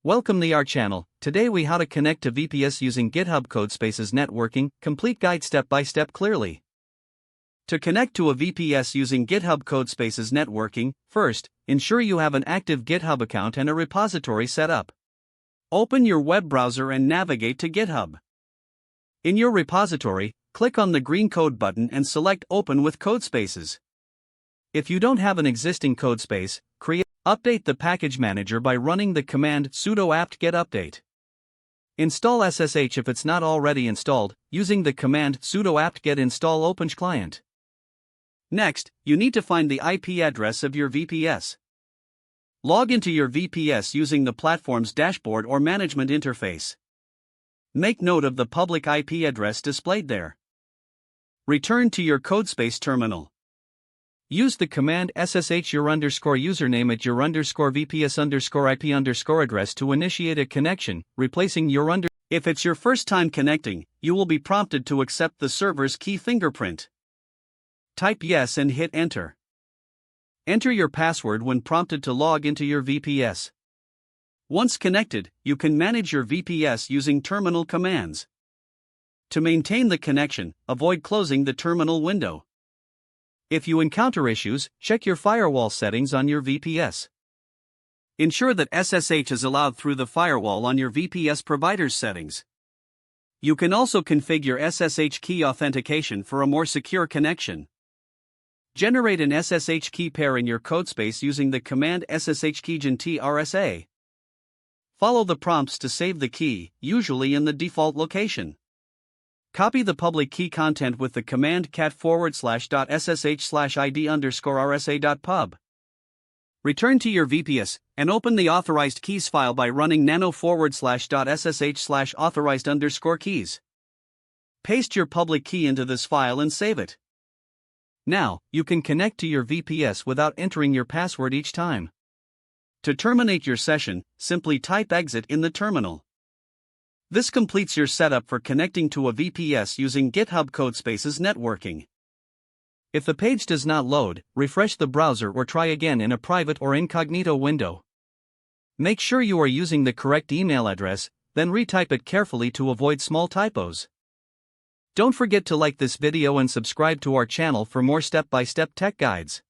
Welcome to our channel. Today we how to connect to VPS using GitHub Codespaces networking, complete guide step by step clearly. To connect to a VPS using GitHub Codespaces networking, first, ensure you have an active GitHub account and a repository set up. Open your web browser and navigate to GitHub. In your repository, click on the green code button and select Open with Codespaces. If you don't have an existing codespace, update the package manager by running the command sudo apt-get update. Install SSH if it's not already installed, using the command sudo apt-get install OpenSH-client. Next, you need to find the IP address of your VPS. Log into your VPS using the platform's dashboard or management interface. Make note of the public IP address displayed there. Return to your Codespace terminal. Use the command ssh your username at your VPS IP address to initiate a connection, replacing your If it's your first time connecting, you will be prompted to accept the server's key fingerprint. Type yes and hit enter. Enter your password when prompted to log into your VPS. Once connected, you can manage your VPS using terminal commands. To maintain the connection, avoid closing the terminal window. If you encounter issues, check your firewall settings on your VPS. Ensure that SSH is allowed through the firewall on your VPS provider's settings. You can also configure SSH key authentication for a more secure connection. Generate an SSH key pair in your codespace using the command sshkeygen_trsa. Follow the prompts to save the key, usually in the default location. Copy the public key content with the command cat/ssh/id_rsa.pub. Return to your VPS and open the authorized keys file by running nano/.ssh/authorized_keys. Paste your public key into this file and save it. Now, you can connect to your VPS without entering your password each time. To terminate your session, simply type exit in the terminal. This completes your setup for connecting to a VPS using GitHub Codespaces networking. If the page does not load, refresh the browser or try again in a private or incognito window. Make sure you are using the correct email address, then retype it carefully to avoid small typos. Don't forget to like this video and subscribe to our channel for more step-by-step tech guides.